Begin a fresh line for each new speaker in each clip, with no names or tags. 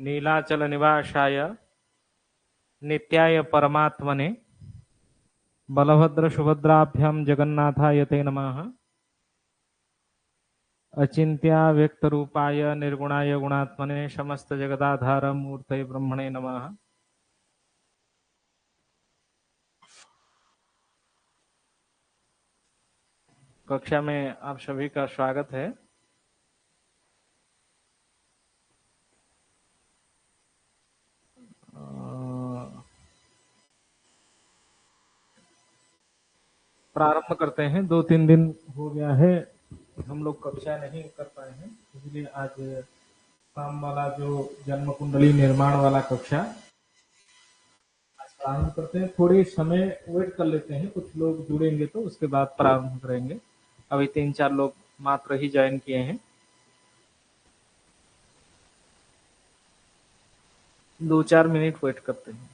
नीलाचल निवासाय नित्याय परमात्मने बलभद्र सुभद्राभ्याम जगन्नाथाय ते नमः। अचिंत्या व्यक्त रूपाय निर्गुणाय गुणात्मने समस्त जगदाधार मूर्तये ब्रह्मणे नमः। कक्षा में आप सभी का स्वागत है। प्रारंभ करते हैं। 2-3 दिन हो गया है हम लोग कक्षा नहीं कर पाए हैं, इसलिए आज शाम वाला जो जन्म कुंडली निर्माण वाला कक्षा आज प्रारंभ करते हैं। थोड़ी समय वेट कर लेते हैं, कुछ लोग जुड़ेंगे तो उसके बाद प्रारंभ करेंगे। अभी 3-4 लोग मात्र ही ज्वाइन किए हैं। 2-4 मिनट वेट करते हैं।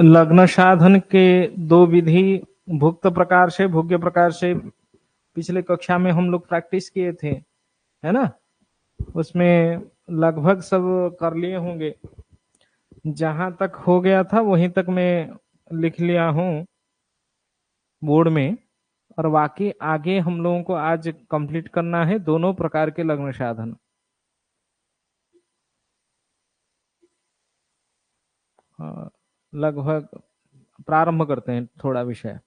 लग्न साधन के 2 विधि भुक्त प्रकार से भोग्य प्रकार से पिछले कक्षा में हम लोग प्रैक्टिस किए थे, है ना। उसमें लगभग सब कर लिए होंगे। जहां तक हो गया था वहीं तक मैं लिख लिया हूं बोर्ड में, और बाकी आगे हम लोगों को आज कंप्लीट करना है दोनों प्रकार के लग्न साधन। लगभग प्रारंभ करते हैं थोड़ा विषय।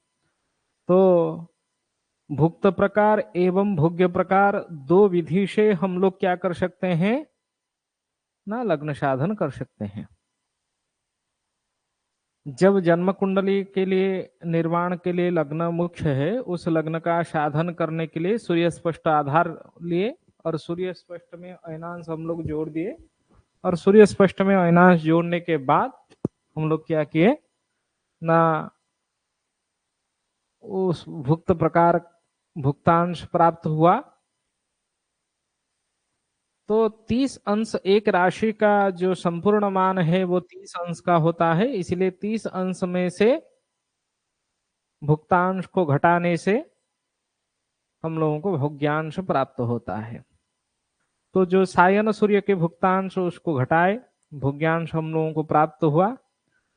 तो भुक्त प्रकार एवं भोग्य प्रकार 2 विधि से हम लोग क्या कर सकते हैं ना, लग्न साधन कर सकते हैं। जब जन्म कुंडली के लिए निर्माण के लिए लग्न मुख्य है, उस लग्न का साधन करने के लिए सूर्य स्पष्ट आधार लिए और सूर्य स्पष्ट में अयनांश हम लोग जोड़ दिए, और सूर्य स्पष्ट में अयनांश जोड़ने के बाद हम लोग क्या किए ना, उस भुक्त प्रकार भुक्तांश प्राप्त हुआ। तो 30 अंश एक राशि का जो संपूर्ण मान है वो 30 अंश का होता है, इसलिए 30 अंश में से भुक्तांश को घटाने से हम लोगों को भोग्यांश प्राप्त होता है। तो जो सायन सूर्य के भुक्तांश उसको घटाए भोग्यांश हम लोगों को प्राप्त हुआ।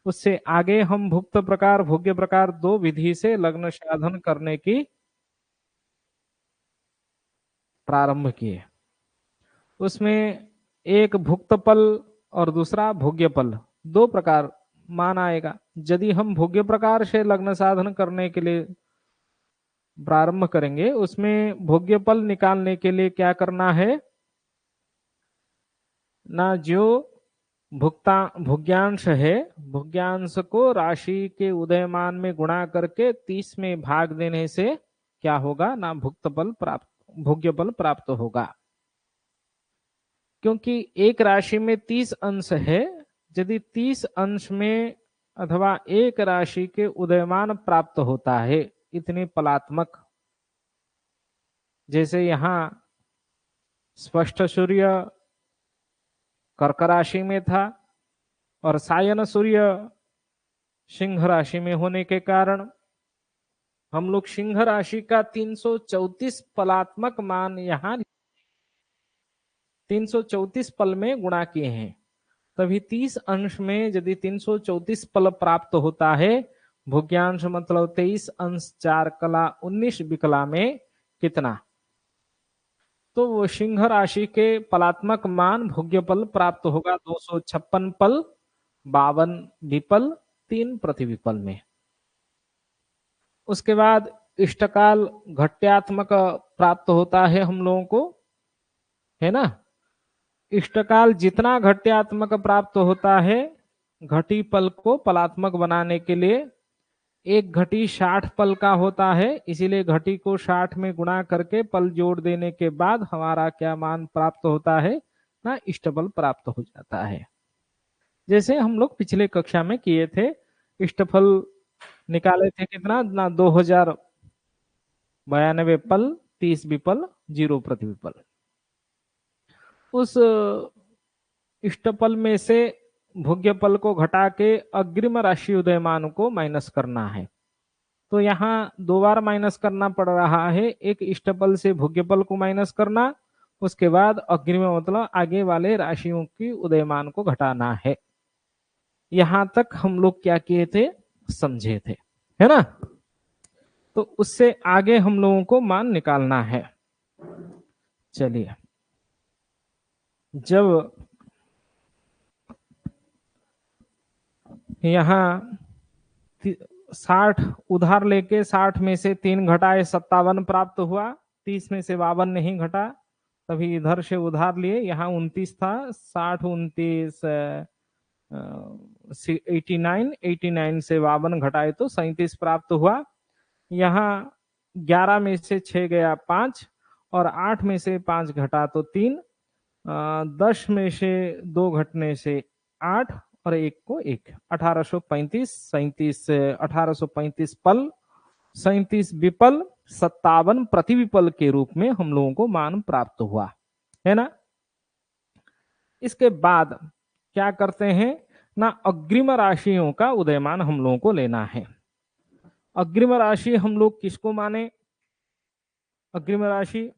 उससे आगे हम भुक्त प्रकार भोग्य प्रकार 2 विधि से लग्न साधन करने की प्रारंभ किए। उसमें एक भुक्त पल और दूसरा भोग्य पल, 2 प्रकार मान आएगा। यदि हम भोग्य प्रकार से लग्न साधन करने के लिए प्रारंभ करेंगे, उसमें भोग्य पल निकालने के लिए क्या करना है ना, जो भोग्यांश है, भोग्यांश को राशि के उदयमान में गुणा करके 30 में भाग देने से क्या होगा ना, भुक्त पल प्राप्त भोग्य पल प्राप्त होगा। क्योंकि एक राशि में 30 अंश है, यदि 30 अंश में अथवा एक राशि के उदयमान प्राप्त होता है इतने पलात्मक, जैसे यहां स्पष्ट सूर्य कर्क राशि में था और सायन सूर्य सिंह राशि में होने के कारण हम लोग सिंह राशि का 334 पलात्मक मान यहां 334 पल में गुणा किए हैं। तभी 30 अंश में यदि 334 पल प्राप्त होता है, भोग्यांश मतलब 23 अंश 4 कला 19 विकला में कितना, तो वो सिंह राशि के पलात्मक मान भोग्य पल प्राप्त होगा 256 पल 52 विपल 3 प्रतिविपल में। उसके बाद इष्टकाल घट्यात्मक प्राप्त होता है हम लोगों को, है ना। इष्टकाल जितना घट्यात्मक प्राप्त होता है, घटी पल को पलात्मक बनाने के लिए एक घटी 60 पल का होता है, इसीलिए घटी को 60 में गुणा करके पल जोड़ देने के बाद हमारा क्या मान प्राप्त होता है ना, इष्टफल प्राप्त हो जाता है। जैसे हम लोग पिछले कक्षा में किए थे, इष्टफल निकाले थे कितना ना, 2092 पल 30 विपल 0 प्रतिविपल। उस इष्टपल में से भोग्यपल को घटा के अग्रिम राशि उदयमान को माइनस करना है। तो यहाँ 2 बार माइनस करना पड़ रहा है, एक इष्टपल से भोग्यपल को माइनस करना, उसके बाद अग्रिम मतलब आगे वाले राशियों की उदयमान को घटाना है। यहां तक हम लोग क्या किए थे, समझे थे, है ना। तो उससे आगे हम लोगों को मान निकालना है। चलिए, जब यहां 60 उधार लेके 60 में से 3 घटाए 57 प्राप्त हुआ, 30 में से 52 नहीं घटा, तभी इधर से उधार लिए, यहाँ 29 था, 60 29 89 से 52 घटाए तो 37 प्राप्त हुआ। यहाँ 11 में से 6 गया 5 और 8 में से 5 घटा तो 3, 10 में से 2 घटने से 8 और 1 को 1, 1835 37 1835 पल, 37 विपल, 57 प्रतिविपल के रूप में हम लोगों को मान प्राप्त हुआ, है ना। इसके बाद क्या करते हैं ना, अग्रिम राशियों का उदयमान हम लोगों को लेना है। अग्रिम राशि हम लोग किसको माने, अग्रिम राशि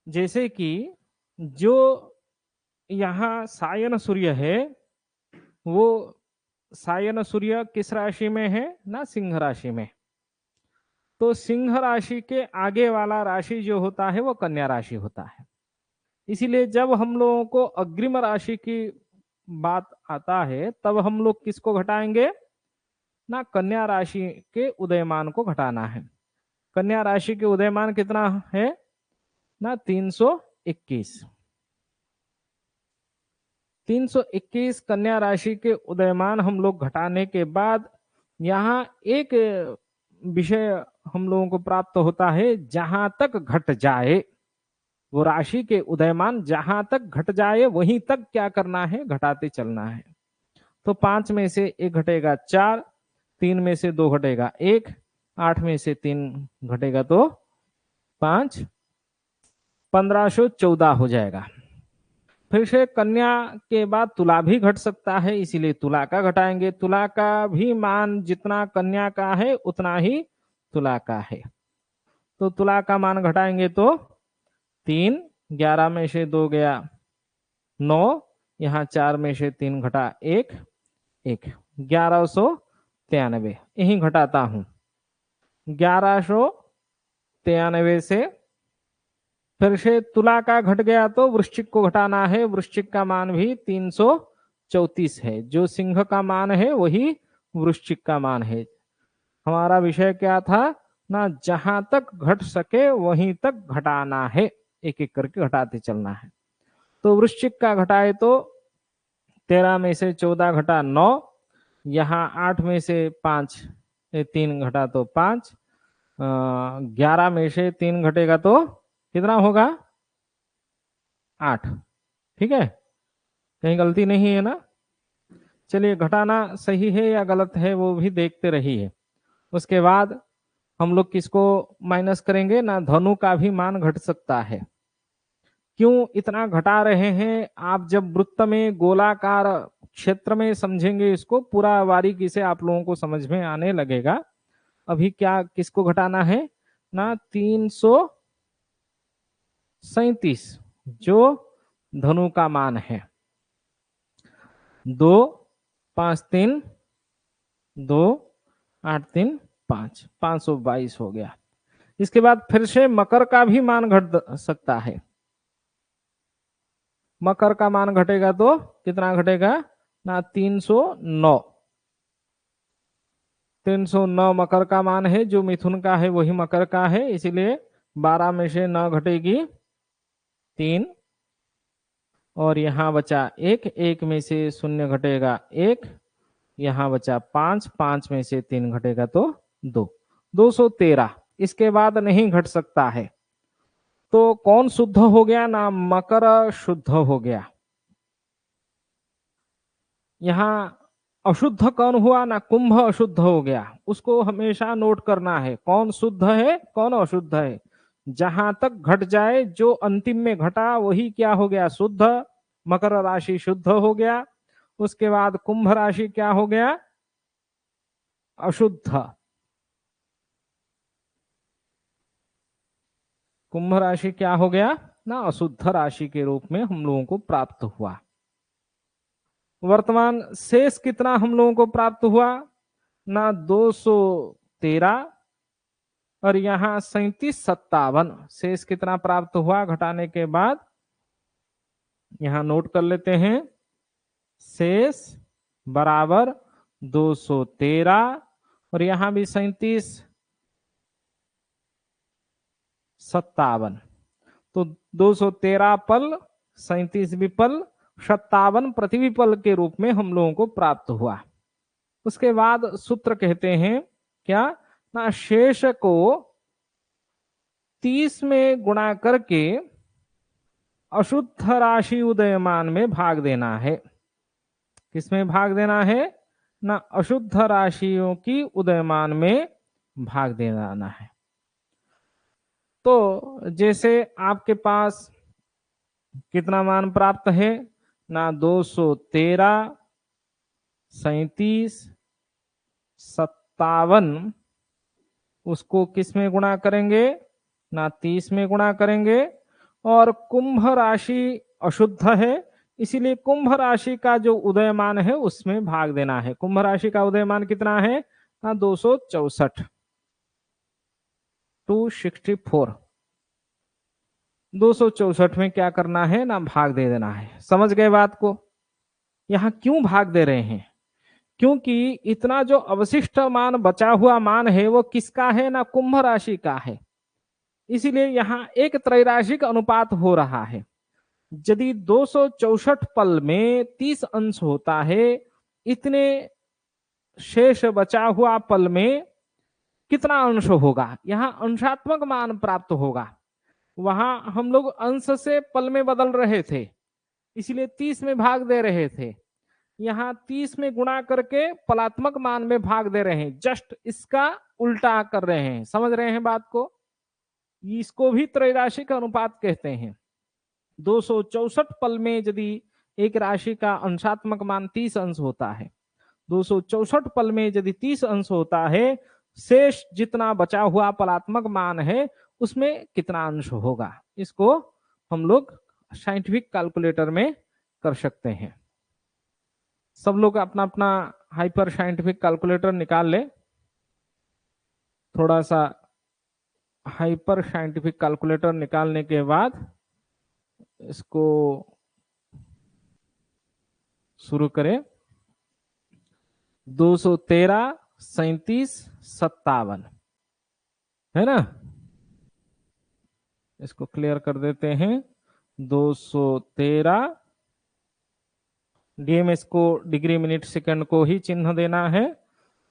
जैसे कि जो यहां सायन सूर्य है, वो सायन सूर्य किस राशि में है ना, सिंह राशि में। तो सिंह राशि के आगे वाला राशि जो होता है वो कन्या राशि होता है। इसीलिए जब हम लोगों को अग्रिम राशि की बात आता है तब हम लोग किसको घटाएंगे ना, कन्या राशि के उदयमान को घटाना है। कन्या राशि के उदयमान कितना है ना, 321। 321 कन्या राशि के उदयमान हम लोग घटाने के बाद यहाँ एक विषय हम लोगों को प्राप्त होता है, जहां तक घट जाए वो राशि के उदयमान, जहां तक घट जाए वहीं तक क्या करना है, घटाते चलना है। तो 5 में से 1 घटेगा 4, 3 में से 2 घटेगा 1, 8 में से 3 घटेगा तो 5, 1514 हो जाएगा। फिर से कन्या के बाद तुला भी घट सकता है, इसीलिए तुला का घटाएंगे। तुला का भी मान जितना कन्या का है उतना ही तुला का है। तो तुला का मान घटाएंगे तो 3, 11 में से 2 गया 9, यहाँ 4 में से 3 घटा 1, 1193 यही घटाता हूं। 1193 से फिर से तुला का घट गया तो वृश्चिक को घटाना है। वृश्चिक का मान भी 334 है, जो सिंह का मान है वही वृश्चिक का मान है। हमारा विषय क्या था ना, जहां तक घट सके वहीं तक घटाना है, एक एक करके घटाते चलना है। तो वृश्चिक का घटाए तो 13 में से 14 घटा 9, यहाँ 8 में से 5 3 घटा तो 5, 11 में से 3 घटेगा तो कितना होगा 8। ठीक है, कहीं गलती नहीं है ना। चलिए, घटाना सही है या गलत है वो भी देखते रहिए। उसके बाद हम लोग किसको माइनस करेंगे ना, धनु का भी मान घट सकता है। क्यों इतना घटा रहे हैं, आप जब वृत्त में गोलाकार क्षेत्र में समझेंगे इसको, पूरा बारीकी से आप लोगों को समझ में आने लगेगा। अभी क्या किसको घटाना है ना, 337 जो धनु का मान है। 2 5 3 2 8 3 5, 522 हो गया। इसके बाद फिर से मकर का भी मान घट सकता है। मकर का मान घटेगा तो कितना घटेगा ना, 309। 309 मकर का मान है, जो मिथुन का है वही मकर का है, इसीलिए 12 में से 9 घटेगी 3 और यहाँ बचा 1, 1 में से 0 घटेगा 1, यहाँ बचा 5, 5 में से 3 घटेगा तो 2, 213। इसके बाद नहीं घट सकता है। तो कौन शुद्ध हो गया ना, मकर शुद्ध हो गया। यहां अशुद्ध कौन हुआ ना, कुंभ अशुद्ध हो गया। उसको हमेशा नोट करना है, कौन शुद्ध है कौन अशुद्ध है। जहां तक घट जाए, जो अंतिम में घटा वही क्या हो गया, शुद्ध। मकर राशि शुद्ध हो गया। उसके बाद कुंभ राशि क्या हो गया, अशुद्ध। कुंभ राशि क्या हो गया ना, अशुद्ध राशि के रूप में हम लोगों को प्राप्त हुआ। वर्तमान शेष कितना हम लोगों को प्राप्त हुआ ना, 213 और यहाँ 3757। शेष कितना प्राप्त हुआ घटाने के बाद, यहां नोट कर लेते हैं। शेष बराबर 213 और यहां भी 3757। तो 213 पल, 37 विपल, 57 प्रतिविपल के रूप में हम लोगों को प्राप्त हुआ। उसके बाद सूत्र कहते हैं क्या ना, शेष को 30 में गुणा करके अशुद्ध राशि उदयमान में भाग देना है। किसमें भाग देना है ना, अशुद्ध राशियों की उदयमान में भाग देना है। तो जैसे आपके पास कितना मान प्राप्त है ना, 213, 37, 57, उसको किस में गुणा करेंगे ना, 30 में गुणा करेंगे। और कुंभ राशि अशुद्ध है, इसीलिए कुंभ राशि का जो उदयमान है उसमें भाग देना है। कुंभ राशि का उदयमान कितना है ना, 264, 264। 264 में क्या करना है ना, भाग दे देना है। समझ गए बात को। यहां क्यों भाग दे रहे हैं, क्योंकि इतना जो अवशिष्ट मान बचा हुआ मान है वो किसका है ना, कुंभ राशि का है। इसीलिए यहां एक त्रैराशिक अनुपात हो रहा है। यदि 264 पल में 30 अंश होता है, इतने शेष बचा हुआ पल में कितना अंश होगा, यहां अंशात्मक मान प्राप्त होगा। वहां हम लोग अंश से पल में बदल रहे थे, इसलिए 30 में भाग दे रहे थे। यहां 30 में गुणा करके पलात्मक मान में भाग दे रहे हैं, जस्ट इसका उल्टा कर रहे हैं। समझ रहे हैं बात को। इसको भी त्रैराशिक अनुपात कहते हैं। 264 पल में यदि एक राशि का अंशात्मक मान 30 अंश होता है, 264 पल में यदि 30 अंश होता है, शेष जितना बचा हुआ पलात्मक मान है उसमें कितना अंश होगा, इसको हम लोग साइंटिफिक कैलकुलेटर में कर सकते हैं। सब लोग अपना अपना हाइपर साइंटिफिक कैलकुलेटर निकाल ले। थोड़ा सा हाइपर साइंटिफिक कैलकुलेटर निकालने के बाद इसको शुरू करें। 213, 37, 57 है ना। इसको क्लियर कर देते हैं। 213, डीएमएस को डिग्री मिनट सेकंड को ही चिन्ह देना है।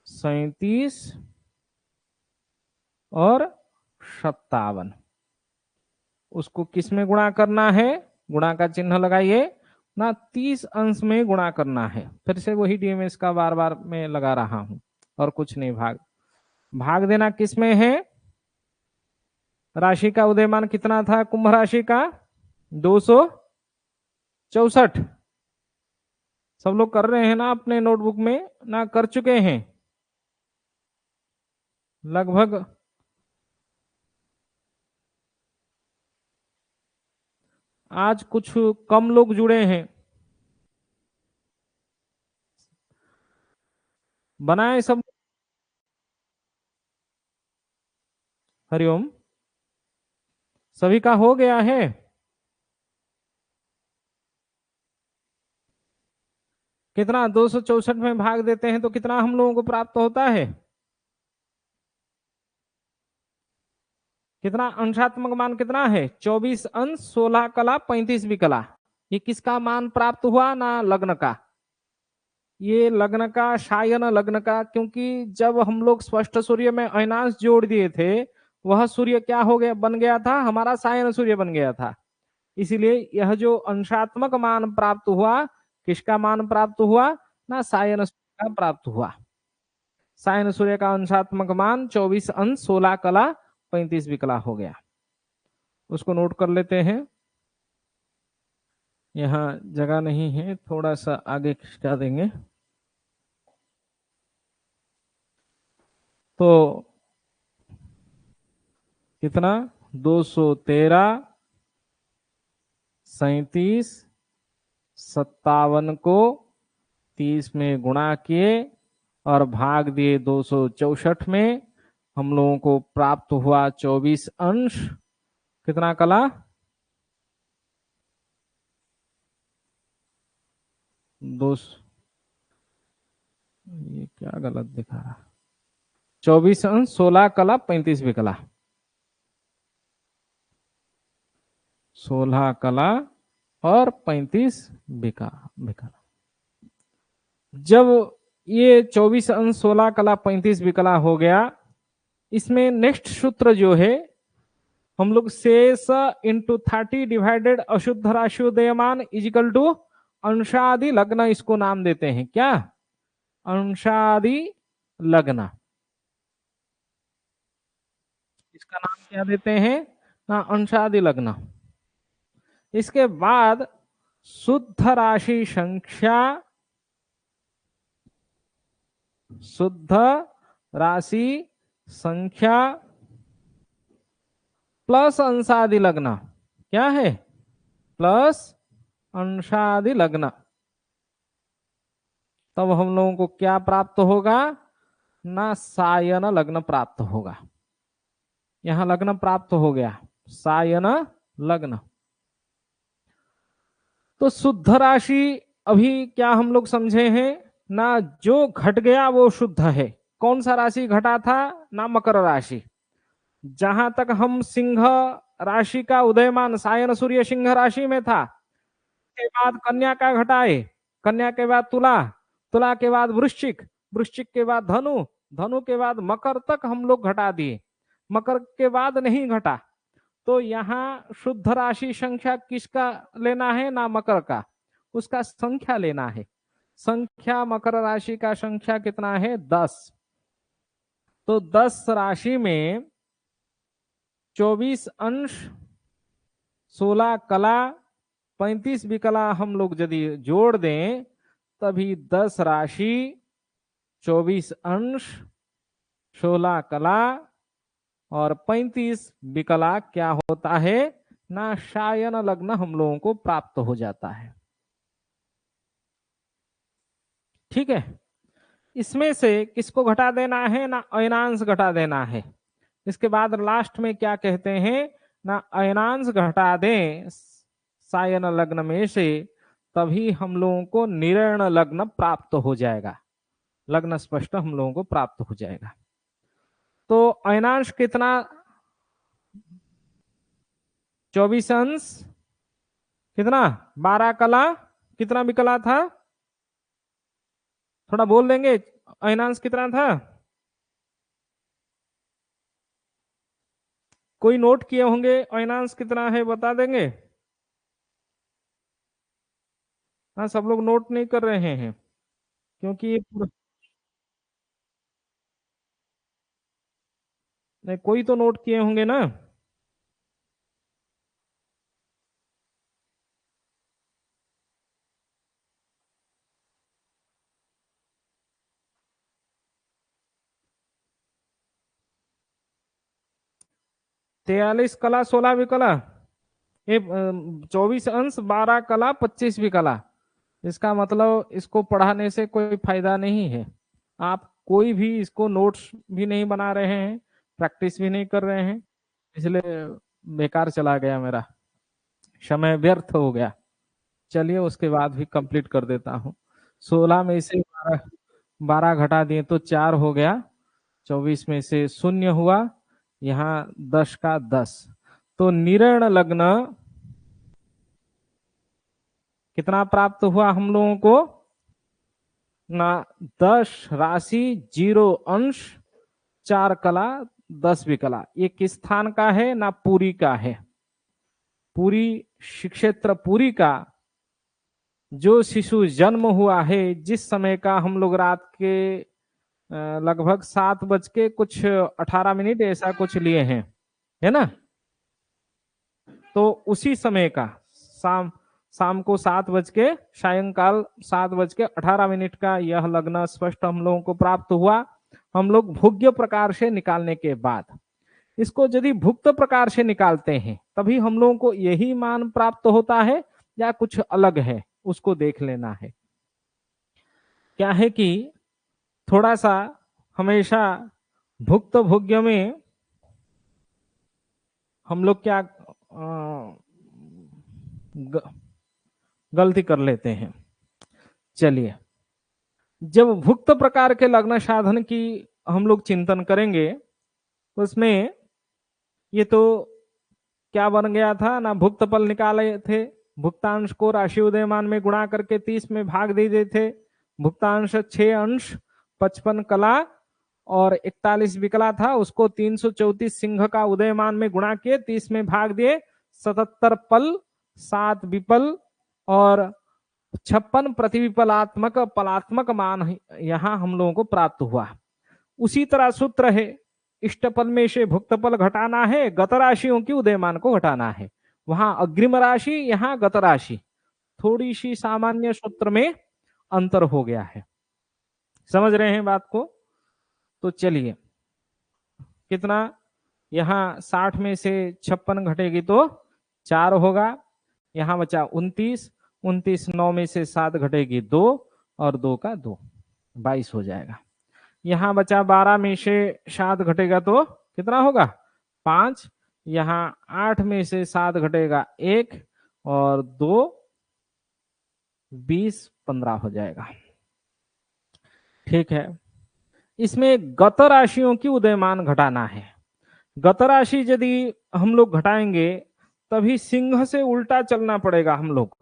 37 और 57, उसको किस में गुणा करना है, गुणा का चिन्ह लगाइए ना, 30 अंश में गुणा करना है। फिर से वही डीएमएस का बार बार मैं लगा रहा हूं और कुछ नहीं। भाग देना किस में है, राशि का उदयमान कितना था कुंभ राशि का, 264। सब लोग कर रहे हैं ना अपने नोटबुक में ना, कर चुके हैं लगभग। आज कुछ कम लोग जुड़े हैं, बनाए सब। हरिओम, सभी का हो गया है। कितना 264 में भाग देते हैं तो कितना हम लोगों को प्राप्त होता है, कितना अंशात्मक मान कितना है, 24 अंश, 16 कला, 35 विकला। ये किसका मान प्राप्त हुआ ना, लग्न का। ये लग्न का, शायन लग्न का, क्योंकि जब हम लोग स्पष्ट सूर्य में अयनांश जोड़ दिए थे, वह सूर्य क्या हो गया, बन गया था हमारा सायन सूर्य बन गया था। इसीलिए यह जो अंशात्मक मान प्राप्त हुआ, किसका मान प्राप्त हुआ ना, सायन सूर्य का प्राप्त हुआ। सायन सूर्य का अंशात्मक मान 24 अंश, 16 कला, 35 विकला हो गया। उसको नोट कर लेते हैं। यहाँ जगह नहीं है, थोड़ा सा आगे खिसका देंगे। तो कितना, 213, 37, 57 को 30 में गुणा किए और भाग दिए 264 में, हम लोगों को प्राप्त हुआ 24 अंश। कितना कला, दो, ये क्या गलत दिखा रहा, 24 अंश 16 कला 35 विकला, 16 कला और 35 विकला। जब ये 24 अंश 16 कला 35 विकला हो गया, इसमें नेक्स्ट सूत्र जो है, हम लोग शेष इंटू 30 डिवाइडेड अशुद्ध राशि उदयमान इजिकल टू अंशादि लग्न, इसको नाम देते हैं क्या, अंशादि लग्न। इसका नाम क्या देते हैं ना, अंशादि लग्न। इसके बाद शुद्ध राशि संख्या, शुद्ध राशि संख्या प्लस अंशादि लग्न, क्या है, प्लस अंशादि लग्न। तब हम लोगों को क्या प्राप्त होगा ना, सायन लग्न प्राप्त होगा। यहां लग्न प्राप्त हो गया, सायन लग्न। तो शुद्ध राशि अभी क्या हम लोग समझे हैं ना, जो घट गया वो शुद्ध है। कौन सा राशि घटा था ना, मकर राशि। जहां तक हम सिंह राशि का उदयमान सायन सूर्य सिंह राशि में था, के बाद कन्या का घटाए, कन्या के बाद तुला, तुला के बाद वृश्चिक, वृश्चिक के बाद धनु, धनु के बाद मकर तक हम लोग घटा दिए, मकर के बाद नहीं घटा। तो यहाँ शुद्ध राशि संख्या किसका लेना है ना, मकर का, उसका संख्या लेना है। संख्या मकर राशि का संख्या कितना है, 10। तो 10 राशि में 24 अंश 16 कला 35 विकला हम लोग यदि जोड़ दें, तभी 10 राशि 24 अंश 16 कला और 35 विकला क्या होता है ना, शायन लग्न हम लोगों को प्राप्त हो जाता है। ठीक है, इसमें से किसको घटा देना है ना, अयनांश घटा देना है। इसके बाद लास्ट में क्या कहते हैं ना, अयनांश घटा दें सायन लग्न में से, तभी हम लोगों को निर्ण लग्न प्राप्त हो जाएगा, लग्न स्पष्ट हम लोगों को प्राप्त हो जाएगा। तो अयनांश कितना, 24 अंश कितना, 12 कला, कितना विकला था, थोड़ा बोल देंगे, अयनांश कितना था, कोई नोट किए होंगे, अयनांश कितना है बता देंगे। हाँ, सब लोग नोट नहीं कर रहे हैं क्योंकि ये नहीं, कोई तो नोट किए होंगे ना। तैतालीस कला 16 विकला, ये 24 अंश 12 कला 25 विकला। इसका मतलब इसको पढ़ाने से कोई फायदा नहीं है। आप कोई भी इसको नोट्स भी नहीं बना रहे हैं, प्रैक्टिस भी नहीं कर रहे हैं, इसलिए बेकार चला गया, मेरा समय व्यर्थ हो गया। चलिए उसके बाद भी कंप्लीट कर देता हूँ। 16 में से 12 घटा दिए तो 4 हो गया, 24 में से 0 हुआ, यहाँ 10 का 10। तो निर्ण लग्न कितना प्राप्त हुआ हम लोगों को ना, 10 राशि 0 अंश 4 कला 10 विकला। ये किस स्थान का है ना, पुरी का है। पुरी क्षेत्र पुरी का जो शिशु जन्म हुआ है, जिस समय का हम लोग रात के लगभग 7 बज के कुछ 18 मिनट ऐसा कुछ लिए हैं, है ना। तो उसी समय का शाम को 7 बज के सायंकाल 7:18 का यह लग्न स्पष्ट हम लोगों को प्राप्त हुआ। हम लोग भोग्य प्रकार से निकालने के बाद इसको यदि भुक्त प्रकार से निकालते हैं तभी हम लोगों को यही मान प्राप्त होता है या कुछ अलग है, उसको देख लेना है। क्या है कि थोड़ा सा हमेशा भुक्त भोग्य में हम लोग क्या गलती कर लेते हैं। चलिए, जब भुक्त प्रकार के लग्न साधन की हम लोग चिंतन करेंगे तो उसमें ये तो क्या बन गया था ना, भुक्त फल निकाले थे, भुक्तांश को राशि उदयमान में गुणा करके 30 में भाग दे देते थे। भुक्तांश 6 अंश 55 कला और 41 विकला था, उसको 334 सिंह का उदयमान में गुणा किए, 30 में भाग दिए, 77 पल 7 विपल और 56 प्रतिविपलात्मक पलात्मक मान यहां हम लोगों को प्राप्त हुआ। उसी तरह सूत्र है, इष्टपल में से भुक्त पल घटाना है, गत राशियों की उदयमान को घटाना है। वहां अग्रिम राशि, यहां गत राशि, थोड़ी सी सामान्य सूत्र में अंतर हो गया है। समझ रहे हैं बात को? तो चलिए, कितना यहां 60 में से 56 घटेगी तो 4 होगा, यहां बचा 29, 9 में से 7 घटेगी 2 और 2 का 2, 22 हो जाएगा। यहां बचा 12 में से 7 घटेगा तो कितना होगा 5, यहां 8 में से 7 घटेगा 1 और 2 20 15 हो जाएगा। ठीक है, इसमें गत राशियों की उदयमान घटाना है। गत राशि यदि हम लोग घटाएंगे तभी सिंह से उल्टा चलना पड़ेगा। हम लोग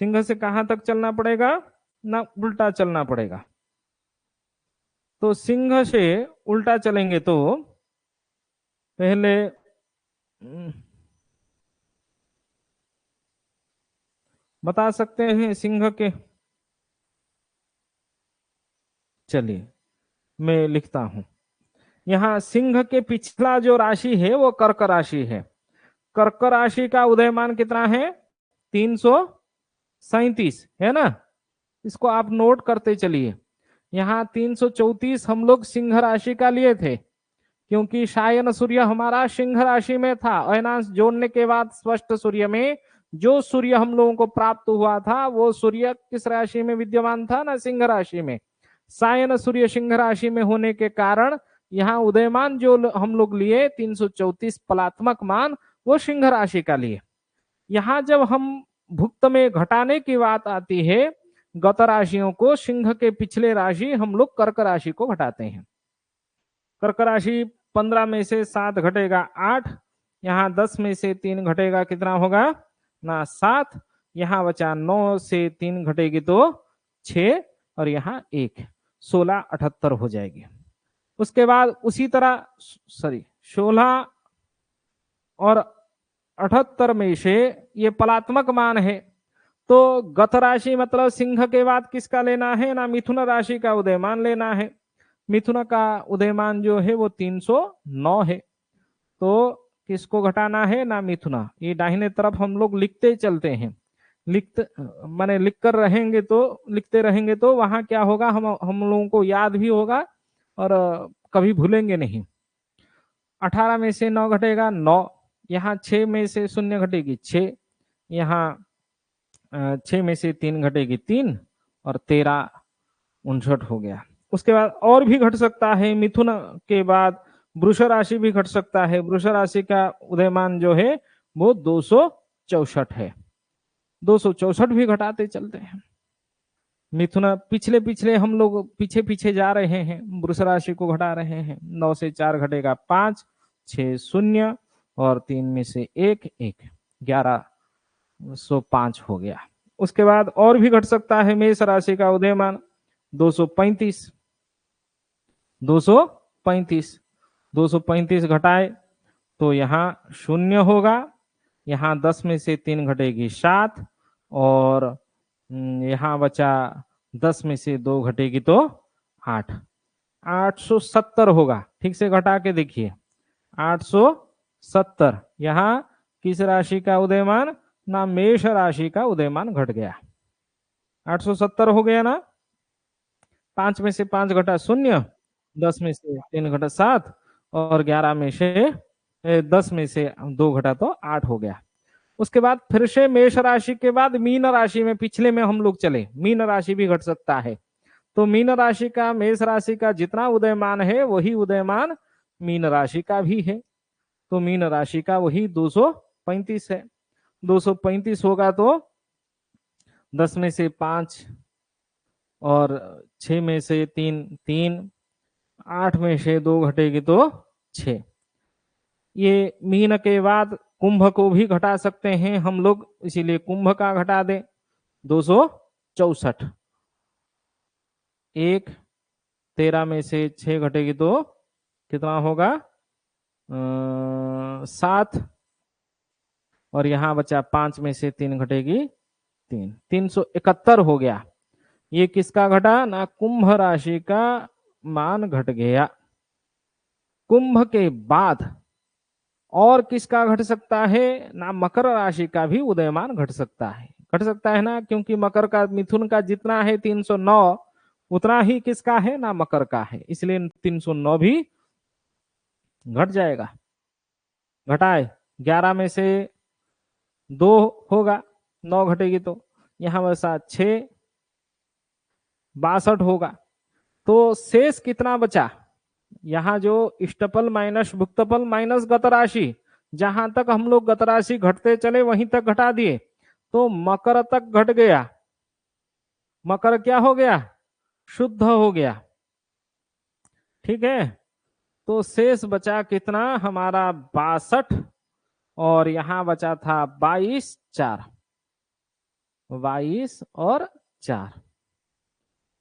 सिंह से कहां तक चलना पड़ेगा ना, उल्टा चलना पड़ेगा। तो सिंह से उल्टा चलेंगे तो पहले बता सकते हैं सिंह के, चलिए मैं लिखता हूं। यहां सिंह के पिछला जो राशि है वो कर्क राशि है। कर्क राशि का उदयमान कितना है 337 है ना, इसको आप नोट करते चलिए। यहाँ 334 हम लोग सिंह राशि का लिए थे, क्योंकि शायन सूर्य हमारा सिंह राशि में था। अयनांश जोड़ने के बाद स्पष्ट सूर्य में जो सूर्य हम लोगों को प्राप्त हुआ था वो सूर्य किस राशि में विद्यमान था ना, सिंह राशि में। सायन सूर्य सिंह राशि में होने के कारण यहाँ उदयमान जो हम लोग लिए 334 पलात्मक मान, वो सिंह राशि का लिए। यहाँ जब हम भुक्त में घटाने की बात आती है, गत राशियों को सिंह के पिछले राशि हम लोग कर्क राशि को घटाते हैं। कर्क राशि 15 में से 7 घटेगा 8, यहाँ 10 में से 3 घटेगा कितना होगा ना 7, यहाँ बचा 9 से 3 घटेगी तो 6 और यहाँ 1, 16 78 हो जाएगी। उसके बाद उसी तरह 16 और 78 में से ये पलात्मक मान है, तो गत राशि मतलब सिंह के बाद किसका लेना है ना, मिथुन राशि का उदयमान लेना है। मिथुन का उदयमान जो है वो 309 है, तो किसको घटाना है ना, मिथुन। ये दाहिने तरफ हम लोग लिखते चलते हैं, माने लिख कर रहेंगे तो लिखते रहेंगे तो वहां क्या होगा, हम लोगों को याद भी होगा और कभी भूलेंगे नहीं। 18 में से 9 घटेगा 9, यहाँ 6 में से 0 घटेगी 6, यहाँ 6 में से 3 घटेगी 3 और 13 59 हो गया। उसके बाद और भी घट सकता है, मिथुन के बाद वृष राशि भी घट सकता है। वृष राशि का उदयमान जो है वो 264 है, 264 भी घटाते चलते हैं। मिथुन पिछले हम लोग पीछे जा रहे हैं, वृष राशि को घटा रहे हैं। 9 से 4 घटेगा 5, 6 0 और 3 में से 1 1, 1105 हो गया। उसके बाद और भी घट सकता है, मेष राशि का उदयमान 235 घटाए तो यहाँ 0 होगा, यहाँ 10 में से 3 घटेगी 7 और यहाँ बचा 10 में से 2 घटेगी तो 8, 870 होगा। ठीक से घटा के देखिए 870, यहाँ किस राशि का उदयमान? ना मेष राशि का उदयमान घट गया। 870 हो गया ना। 5 में से 5 घटा 0, 10 में से 3 घटा 7 और 11 में से 10 में से 2 घटा तो 8 हो गया। उसके बाद फिर से मेष राशि के बाद मीन राशि में पिछले में हम लोग चले, मीन राशि भी घट सकता है। तो मीन राशि का मेष राशि का जितना उदयमान है वही उदयमान मीन राशि का भी है। तो मीन राशि का वही 235 है। 235 होगा तो 10 में से 5 और 6 में से 3 3, 8 में से 2 घटेगी तो 6। ये मीन के बाद कुंभ को भी घटा सकते हैं हम लोग, इसीलिए कुंभ का घटा दें 264। 1, 13 में से 6 घटेगी तो कितना होगा? 7 और यहां बचा 5 में से 3 घटेगी 3, 371 हो गया। ये किसका घटा? ना कुंभ राशि का मान घट गया। कुंभ के बाद और किसका घट सकता है? ना मकर राशि का भी उदयमान घट सकता है। घट सकता है ना, क्योंकि मकर का मिथुन का जितना है 309 उतना ही किसका है? ना मकर का है, इसलिए 309 भी घट जाएगा। घटाए 11 में से 2 होगा, 9 घटेगी तो यहां बसा 6, 62 होगा। तो शेष कितना बचा? यहां जो इष्टफल माइनस भुक्तफल माइनस गत राशि, जहां तक हम लोग गत राशि घटते चले वहीं तक घटा दिए, तो मकर तक घट गया। मकर क्या हो गया? शुद्ध हो गया। ठीक है, तो शेष बचा कितना हमारा? 62 और यहां बचा था 22, 4, 22 और 4।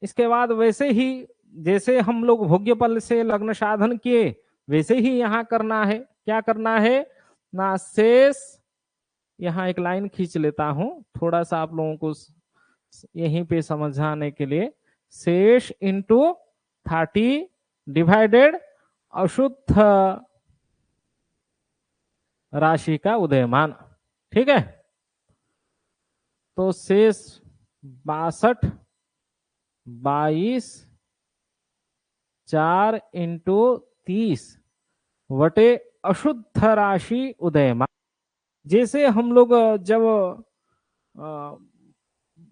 इसके बाद वैसे ही जैसे हम लोग भोग्यपल से लग्न साधन किए वैसे ही यहां करना है। क्या करना है? ना शेष, यहां एक लाइन खींच लेता हूं थोड़ा सा आप लोगों को यहीं पे समझाने के लिए। शेष इंटू 30 डिवाइडेड अशुद्ध राशि का उदयमान। ठीक है, तो शेष 62, 22, 4 इंटू 30 वटे अशुद्ध राशि उदयमान। जैसे हम लोग जब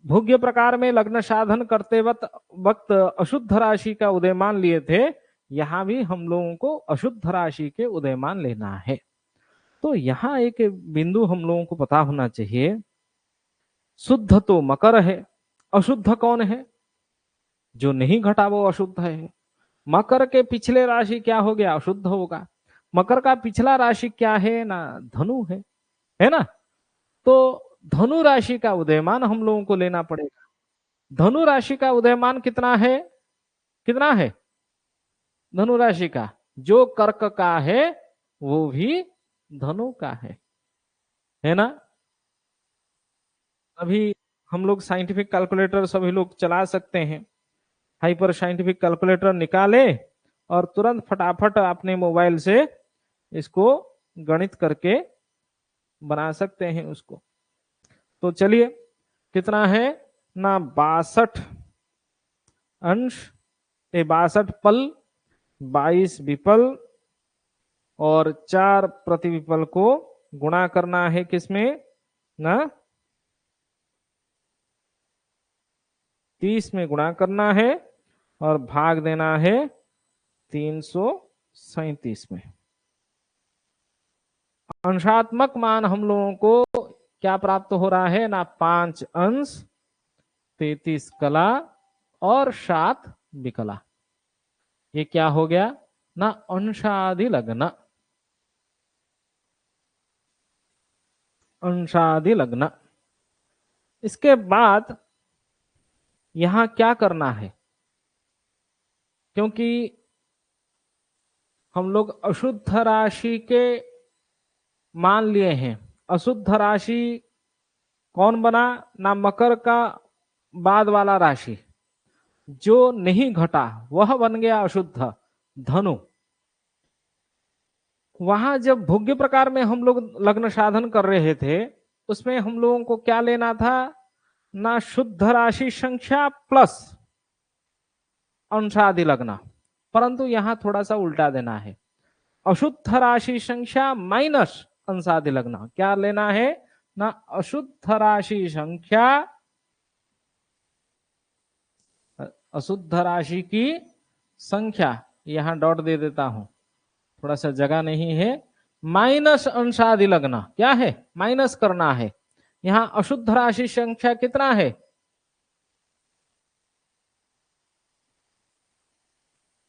भोग्य प्रकार में लग्न साधन करते वक्त अशुद्ध राशि का उदयमान लिए थे, यहां भी हम लोगों को अशुद्ध राशि के उदयमान लेना है। तो यहां एक बिंदु हम लोगों को पता होना चाहिए, शुद्ध तो मकर है, अशुद्ध कौन है? जो नहीं घटा वो अशुद्ध है। मकर के पिछले राशि क्या हो गया? अशुद्ध होगा। मकर का पिछला राशि क्या है? ना धनु है ना। तो धनु राशि का उदयमान हम लोगों को लेना पड़ेगा। धनु राशि का उदयमान कितना है? कितना है धनु राशि का? जो कर्क का है वो भी धनु का है ना। अभी हम लोग साइंटिफिक कैलकुलेटर सभी लोग चला सकते हैं। हाइपर साइंटिफिक कैलकुलेटर निकाले और तुरंत फटाफट अपने मोबाइल से इसको गणित करके बना सकते हैं उसको। तो चलिए, कितना है ना? 62 अंश 62 पल, 22 विपल और 4 प्रतिविपल को गुणा करना है किसमें? ना 30 में गुणा करना है और भाग देना है 337 में। अंशात्मक मान हम लोगों को क्या प्राप्त हो रहा है? ना 5 अंश, 33 कला और 7 विकला। ये क्या हो गया? ना अंशादि लग्न। अंशादि लग्न। इसके बाद यहां क्या करना है? क्योंकि हम लोग अशुद्ध राशि के मान लिए हैं। अशुद्ध राशि कौन बना? ना मकर का बाद वाला राशि जो नहीं घटा वह बन गया अशुद्ध धनु। वहां जब भोग्य प्रकार में हम लोग लग्न साधन कर रहे थे, उसमें हम लोगों को क्या लेना था ना, शुद्ध राशि संख्या प्लस अंशादि लग्न। परंतु यहां थोड़ा सा उल्टा देना है, अशुद्ध राशि संख्या माइनस अंशादि लग्न। क्या लेना है ना, अशुद्ध राशि संख्या, अशुद्ध राशि की संख्या, यहां डॉट दे देता हूं, थोड़ा सा जगह नहीं है, माइनस अंशादि लग्न। क्या है, माइनस करना है। यहां अशुद्ध राशि संख्या कितना है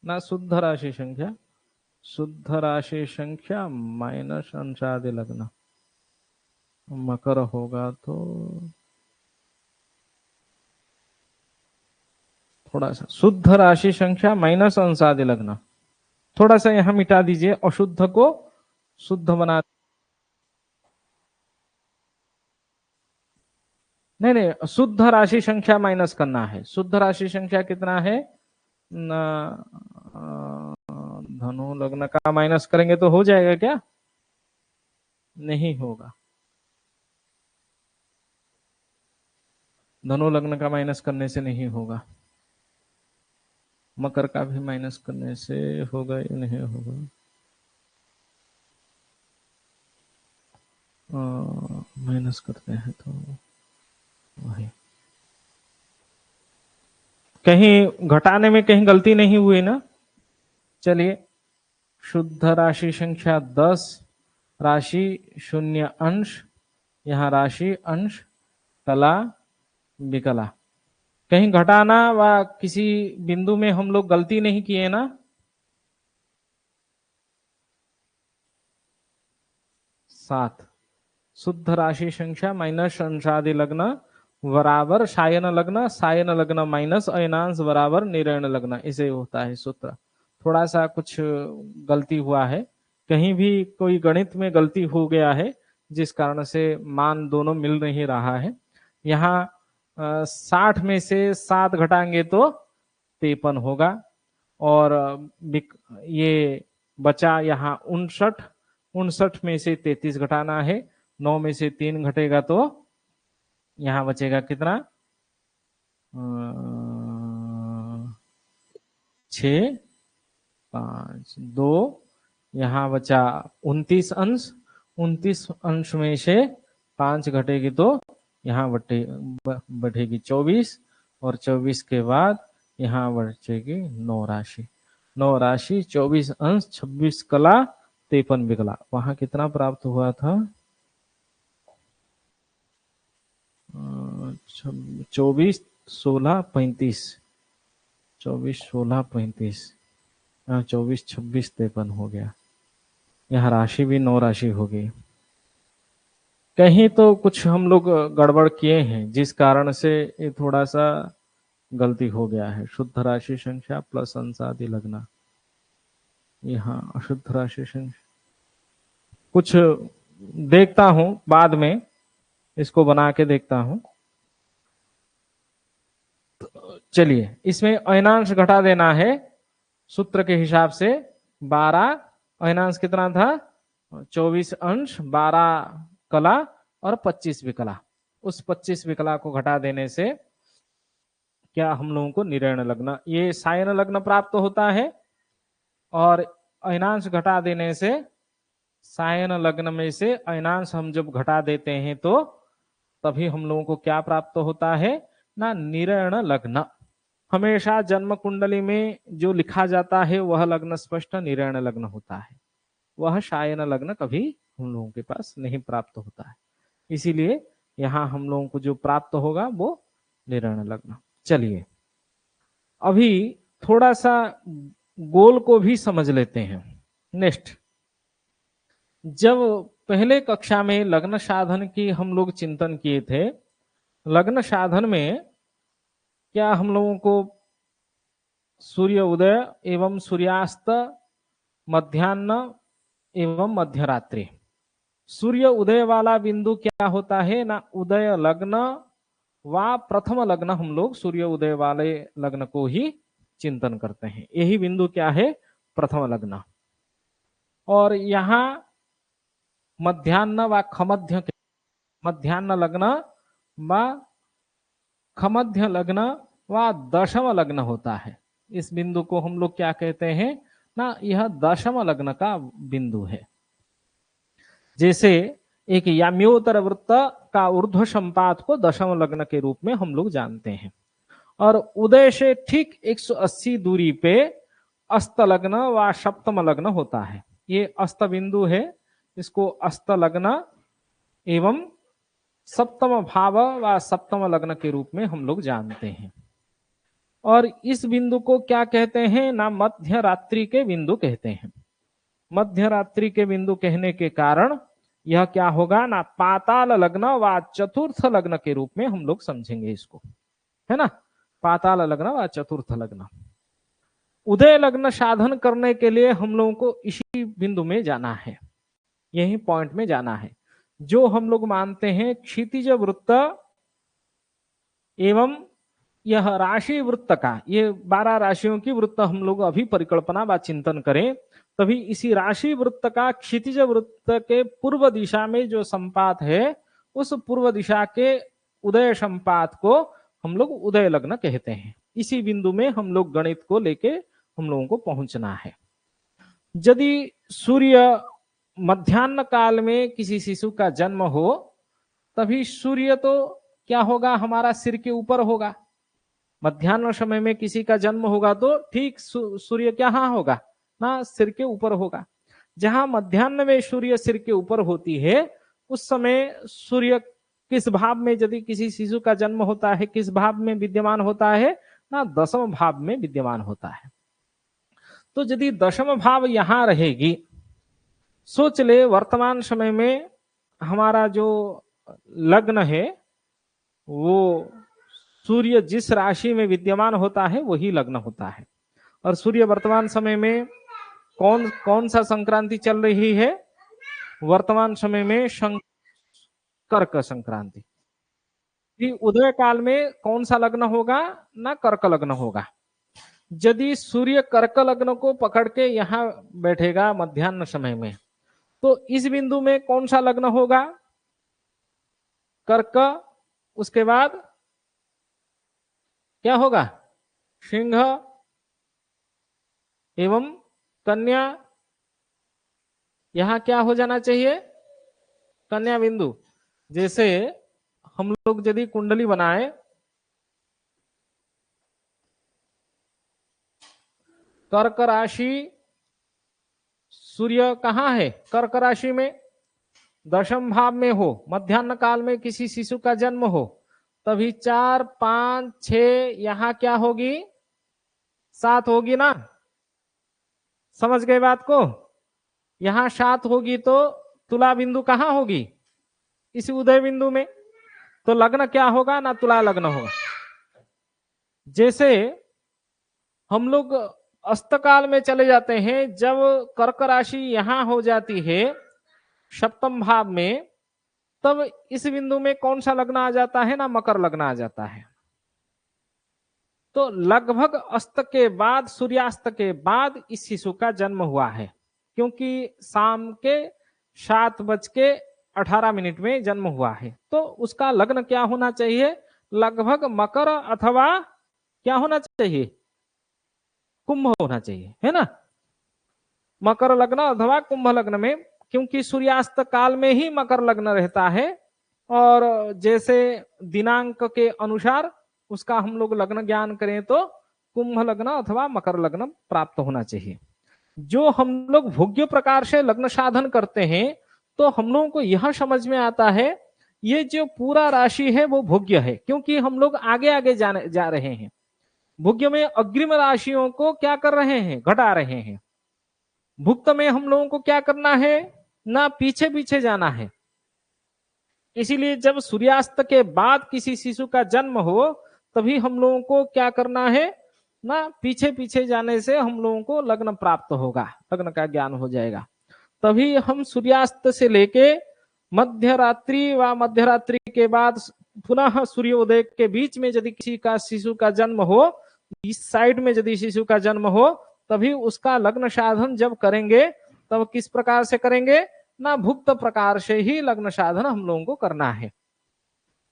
ना, शुद्ध राशि संख्या, शुद्ध राशि संख्या माइनस अंशादि लग्न। मकर होगा तो थोड़ा सा शुद्ध राशि संख्या माइनस अंशादि लग्न, थोड़ा सा यहां मिटा दीजिए, अशुद्ध को शुद्ध बना। नहीं नहीं, शुद्ध राशि संख्या माइनस करना है। शुद्ध राशि संख्या कितना है ना, धनु लग्न का माइनस करेंगे तो हो जाएगा क्या, नहीं होगा। धनु लग्न का माइनस करने से नहीं होगा, मकर का भी माइनस करने से होगा या नहीं होगा, माइनस करते हैं तो वही, कहीं घटाने में कहीं गलती नहीं हुई ना। चलिए, शुद्ध राशि संख्या 10, राशि शून्य अंश, यहां राशि अंश कला विकला, कहीं घटाना व किसी बिंदु में हम लोग गलती नहीं किए ना। 7, शुद्ध राशि संख्या माइनस अंशादि लग्न बराबर सायन लग्न, सायन लग्न माइनस अयनांश बराबर निरयन लग्न, इसे होता है सूत्र। थोड़ा सा कुछ गलती हुआ है, कहीं भी कोई गणित में गलती हो गया है, जिस कारण से मान दोनों मिल नहीं रहा है। यहाँ 60 में से 7 घटाएंगे तो 53 होगा, और ये बचा यहाँ 59, 59 में से 33 घटाना है, 9 में से 3 घटेगा तो यहां बचेगा कितना, 6, 5, 2, यहां बचा 29 अंश, 29 अंश में से 5 घटेगी तो यहाँ बढ़ेगी 24, और 24 के बाद यहाँ बचेगी 9 राशि, 9 राशि 24 अंश 26 कला 53 विकला। वहां कितना प्राप्त हुआ था, 24 16 35, 24 16 35, 24 26 53 हो गया। यहाँ राशि भी 9 राशि हो गई। कहीं तो कुछ हम लोग गड़बड़ किए हैं, जिस कारण से ये थोड़ा सा गलती हो गया है। शुद्ध राशि संख्या प्लस अंशादि लग्न, यहाँ अशुद्ध राशि संख्या, कुछ देखता हूं बाद में, इसको बना के देखता हूं। चलिए, इसमें अयनांश घटा देना है सूत्र के हिसाब से। 12 अयनांश कितना था, 24 अंश, 12 कला और 25 विकला। उस 25 विकला को घटा देने से क्या हम लोगों को निरयन लग्न, ये सायन लग्न प्राप्त होता है। और अयनांश घटा देने से, सायन लग्न में से अयनांश हम जब घटा देते हैं तो तभी हम लोगों को क्या प्राप्त होता है ना, निरयन लग्न। हमेशा जन्म कुंडली में जो लिखा जाता है वह लग्न स्पष्ट निरयन लग्न होता है, वह शायन लग्न कभी हम लोगों के पास नहीं प्राप्त होता है। इसीलिए यहां हम लोगों को जो प्राप्त होगा वो निरयन लग्न। चलिए, अभी थोड़ा सा गोल को भी समझ लेते हैं। नेक्स्ट, जब पहले कक्षा में लग्न साधन की हम लोग चिंतन किए थे, लग्न साधन में क्या हम लोगों को सूर्य उदय एवं सूर्यास्त, मध्याह्न एवं मध्यरात्रि, सूर्य उदय वाला बिंदु क्या होता है ना, उदय लग्न व प्रथम लग्न, हम लोग सूर्य उदय वाले लग्न को ही चिंतन करते हैं। यही बिंदु क्या है, प्रथम लग्न। और यहाँ मध्याह्न व खमध्य, मध्याह्न लग्न व खमध्य लग्न व दशम लग्न होता है। इस बिंदु को हम लोग क्या कहते हैं ना, यह दशम लग्न का बिंदु है। जैसे एक याम्योत्तर वृत्त का ऊर्ध्व संपात को दशम लग्न के रूप में हम लोग जानते हैं। और उदय से ठीक 180 दूरी पे अस्त लग्न व सप्तम लग्न होता है। ये अस्त बिंदु है, इसको अस्त लग्न एवं सप्तम भाव व सप्तम लग्न के रूप में हम लोग जानते हैं। और इस बिंदु को क्या कहते हैं ना, मध्य रात्रि के बिंदु कहते हैं। मध्य रात्रि के बिंदु कहने के कारण यह क्या होगा ना, पाताल लग्न व चतुर्थ लग्न के रूप में हम लोग समझेंगे इसको, है ना। पाताल लग्न व चतुर्थ लग्न। उदय लग्न साधन करने के लिए हम लोगों को इसी बिंदु में जाना है, यही पॉइंट में जाना है। जो हम लोग मानते हैं क्षितिज वृत्त एवं यह राशि वृत्त का, ये 12 राशियों की वृत्त हम लोग अभी परिकल्पना व चिंतन करें, तभी इसी राशि वृत्त का क्षितिज वृत्त के पूर्व दिशा में जो संपात है, उस पूर्व दिशा के उदय संपात को हम लोग उदय लग्न कहते हैं। इसी बिंदु में हम लोग गणित को लेके हम लोगों को पहुंचना है। यदि सूर्य मध्याह्न काल में किसी शिशु का जन्म हो, तभी सूर्य तो क्या होगा, हमारा सिर के ऊपर होगा। मध्याह्न समय में किसी का जन्म होगा तो ठीक सूर्य क्या होगा ना, सिर के ऊपर होगा। जहां मध्याह्न में सूर्य सिर के ऊपर होती है, उस समय सूर्य किस भाव में, यदि किसी शिशु का जन्म होता है, किस भाव में विद्यमान होता है ना, दशम भाव में विद्यमान होता है। तो यदि दशम भाव यहां रहेगी, सोच ले वर्तमान समय में हमारा जो लग्न है वो सूर्य जिस राशि में विद्यमान होता है वही लग्न होता है। और सूर्य वर्तमान समय में कौन सा संक्रांति चल रही है, वर्तमान समय में कर्क संक्रांति। उदय काल में कौन सा लग्न होगा ना, कर्क लग्न होगा। यदि सूर्य कर्क लग्न को पकड़ के यहां बैठेगा मध्याह्न समय में, तो इस बिंदु में कौन सा लग्न होगा, कर्क। उसके बाद क्या होगा, सिंह एवं कन्या। यहां क्या हो जाना चाहिए, कन्या बिंदु। जैसे हम लोग यदि कुंडली बनाए, कर्क राशि, सूर्य कहां है, कर्क राशि में, दशम भाव में हो, मध्याह्न काल में किसी शिशु का जन्म हो, तभी 4, 5, 6 यहां क्या होगी, 7 होगी ना। समझ गए बात को। यहां 7 होगी तो तुला बिंदु कहां होगी, इसी उदय बिंदु में। तो लग्न क्या होगा ना, तुला लग्न होगा। जैसे हम लोग अस्तकाल में चले जाते हैं, जब कर्क राशि यहां हो जाती है सप्तम भाव में, तब इस बिंदु में कौन सा लग्न आ जाता है ना, मकर लग्न आ जाता है। तो लगभग अस्त के बाद, सूर्यास्त के बाद इस शिशु का जन्म हुआ है, क्योंकि शाम के 7:18 में जन्म हुआ है। तो उसका लग्न क्या होना चाहिए, लगभग मकर अथवा क्या होना चाहिए, कुंभ होना चाहिए, है ना। मकर लग्न अथवा कुंभ लग्न में, क्योंकि सूर्यास्त काल में ही मकर लग्न रहता है, और जैसे दिनांक के अनुसार उसका हम लोग लग्न ज्ञान करें तो कुंभ लग्न अथवा मकर लग्न प्राप्त होना चाहिए। जो हम लोग भोग्य प्रकार से लग्न साधन करते हैं, तो हम लोगों को यह समझ में आता है ये जो पूरा राशि है वो भोग्य है, क्योंकि हम लोग आगे आगे जा रहे हैं। भोग्य में अग्रिम राशियों को क्या कर रहे हैं, घटा रहे हैं। भुक्त में हम लोगों को क्या करना है ना, पीछे पीछे जाना है। इसीलिए जब सूर्यास्त के बाद किसी शिशु का जन्म हो, तभी हम लोगों को क्या करना है ना, पीछे पीछे जाने से हम लोगों को लग्न प्राप्त होगा, लग्न का ज्ञान हो जाएगा। तभी हम सूर्यास्त से लेके मध्य रात्रि व मध्य रात्रि के बाद पुनः सूर्योदय के बीच में यदि किसी का शिशु का जन्म हो, इस साइड में यदि शिशु का जन्म हो, तभी उसका लग्न साधन जब करेंगे तब किस प्रकार से करेंगे ना, भुक्त प्रकार से ही लग्न साधन हम लोगों को करना है।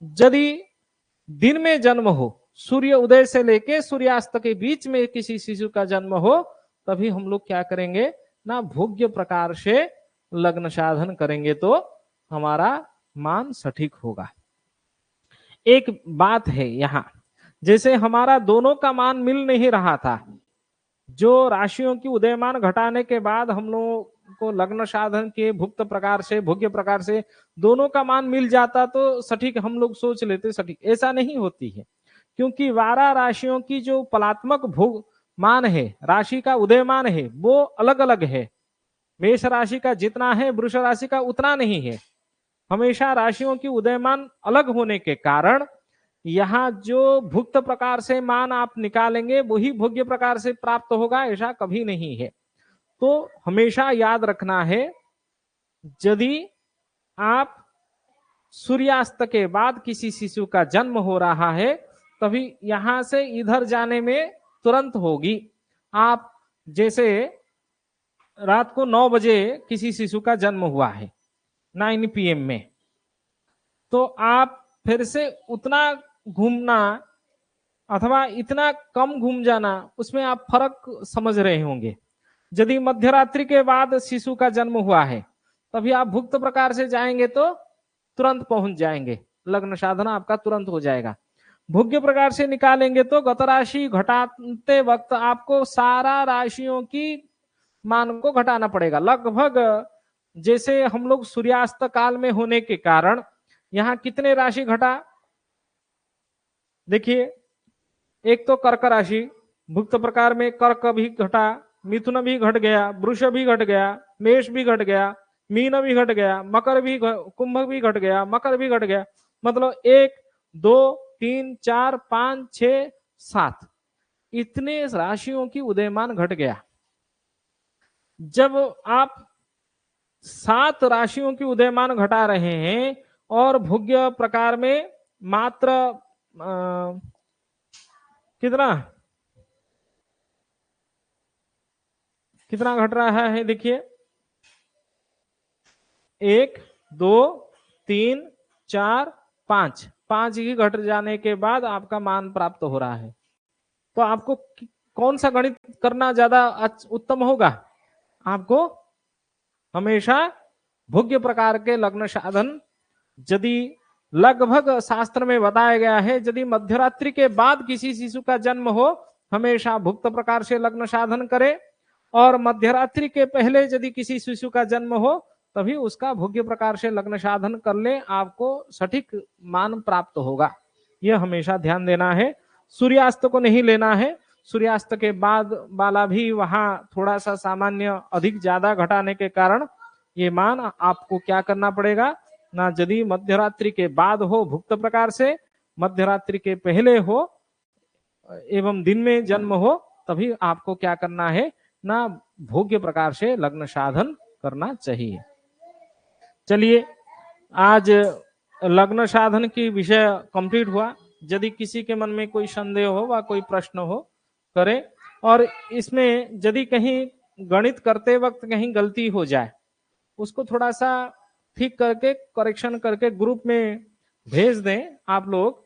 यदि दिन में जन्म हो, सूर्य उदय से लेके सूर्यास्त के बीच में किसी शिशु का जन्म हो, तभी हम लोग क्या करेंगे ना, भोग्य प्रकार से लग्न साधन करेंगे तो हमारा मान सटीक होगा। एक बात है यहां, जैसे हमारा दोनों का मान मिल नहीं रहा था, जो राशियों की उदयमान घटाने के बाद हम लोग को लग्न साधन के भुक्त प्रकार से भोग्य प्रकार से दोनों का मान मिल जाता तो सटीक हम लोग सोच लेते सटीक। ऐसा नहीं होती है, क्योंकि 12 राशियों की जो फलात्मक भोग मान है, राशि का उदयमान है, वो अलग अलग है। मेष राशि का जितना है वृष राशि का उतना नहीं है। हमेशा राशियों की उदयमान अलग होने के कारण यहाँ जो भुक्त प्रकार से मान आप निकालेंगे वही भोग्य प्रकार से प्राप्त होगा, ऐसा कभी नहीं है। तो हमेशा याद रखना है, यदि आप सूर्यास्त के बाद किसी शिशु का जन्म हो रहा है, तभी यहां से इधर जाने में तुरंत होगी। आप जैसे रात को 9 बजे किसी शिशु का जन्म हुआ है 9 PM में, तो आप फिर से उतना घूमना अथवा इतना कम घूम जाना, उसमें आप फर्क समझ रहे होंगे। यदि मध्यरात्रि के बाद शिशु का जन्म हुआ है, तभी आप भुक्त प्रकार से जाएंगे तो तुरंत पहुंच जाएंगे, लग्न साधना आपका तुरंत हो जाएगा। भोग्य प्रकार से निकालेंगे तो गत राशि घटाते वक्त आपको सारा राशियों की मान को घटाना पड़ेगा। लगभग जैसे हम लोग सूर्यास्त काल में होने के कारण यहाँ कितने राशि घटा, देखिए, एक तो कर्क राशि भुक्त प्रकार में कर्क भी घटा, मिथुन भी घट गया, वृष भी घट गया, मेष भी घट गया, मीन भी घट गया, मकर भी, कुंभ भी घट गया, मकर भी घट गया। मतलब 1 2 3 4 5 6 7 इतने राशियों की उदयमान घट गया। जब आप 7 राशियों की उदयमान घटा रहे हैं और भोग्य प्रकार में मात्र कितना कितना घट रहा है, देखिए 1 2 3 4 5 5 ही घट जाने के बाद आपका मान प्राप्त हो रहा है। तो आपको कौन सा गणित करना ज्यादा उत्तम होगा, आपको हमेशा भोग्य प्रकार के लग्न साधन, यदि लगभग शास्त्र में बताया गया है, यदि मध्यरात्रि के बाद किसी शिशु का जन्म हो, हमेशा भुक्त प्रकार से लग्न साधन करे, और मध्यरात्रि के पहले यदि किसी शिशु का जन्म हो तभी उसका भोग्य प्रकार से लग्न साधन कर ले, आपको सटीक मान प्राप्त होगा। यह हमेशा ध्यान देना है। सूर्यास्त को नहीं लेना है, सूर्यास्त के बाद वाला भी वहां थोड़ा सा सामान्य अधिक ज्यादा घटाने के कारण ये मान आपको क्या करना पड़ेगा ना, यदि मध्यरात्रि के बाद हो भुक्त प्रकार से, मध्यरात्रि के पहले हो एवं दिन में जन्म हो, तभी आपको क्या करना है ना, भोग्य प्रकार से लग्न साधन करना चाहिए। चलिए, आज लग्न साधन की विषय कंप्लीट हुआ। यदि किसी के मन में कोई संदेह हो व कोई प्रश्न हो करे, और इसमें यदि कहीं गणित करते वक्त कहीं गलती हो जाए, उसको थोड़ा सा ठीक करके करेक्शन करके ग्रुप में भेज दें आप लोग,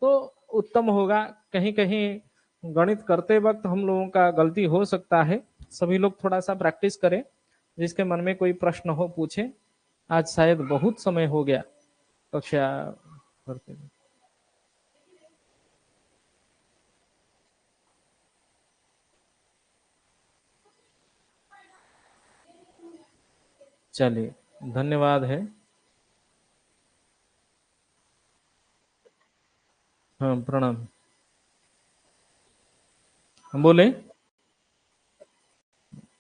तो उत्तम होगा। कहीं कहीं गणित करते वक्त हम लोगों का गलती हो सकता है। सभी लोग थोड़ा सा प्रैक्टिस करें, जिसके मन में कोई प्रश्न हो पूछे। आज शायद बहुत समय हो गया कक्षा करते हुए। चलिए, धन्यवाद है। हाँ, प्रणाम। हम बोले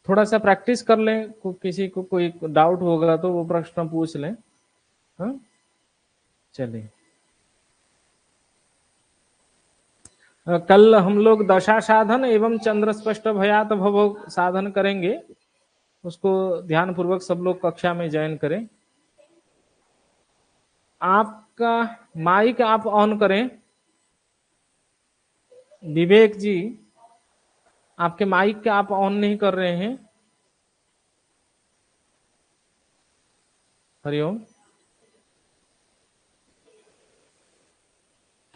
थोड़ा सा प्रैक्टिस कर लें, किसी को कोई डाउट होगा तो वो प्रश्न पूछ लें। हाँ, चलिए। कल हम लोग दशा साधन एवं चंद्र स्पष्ट भयात भव साधन करेंगे, उसको ध्यान पूर्वक सब लोग कक्षा में ज्वाइन करें। आपका माइक आप ऑन करें, विवेक जी, आपके माइक के आप ऑन नहीं कर रहे हैं। हरिओम।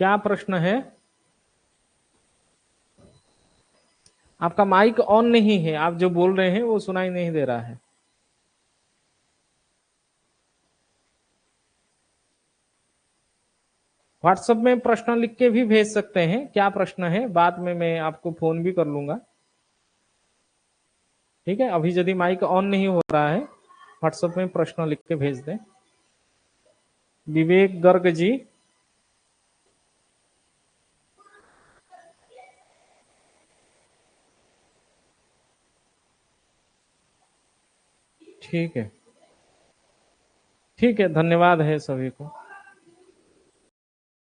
क्या प्रश्न है? आपका माइक ऑन नहीं है, आप जो बोल रहे हैं वो सुनाई नहीं दे रहा है। व्हाट्सएप में प्रश्न लिख के भी भेज सकते हैं, क्या प्रश्न है, बाद में मैं आपको फोन भी कर लूंगा। ठीक है, अभी यदि माइक ऑन नहीं हो रहा है, व्हाट्सएप में प्रश्न लिख के भेज दें। विवेक गर्ग जी। ठीक है, ठीक है, धन्यवाद है सभी को।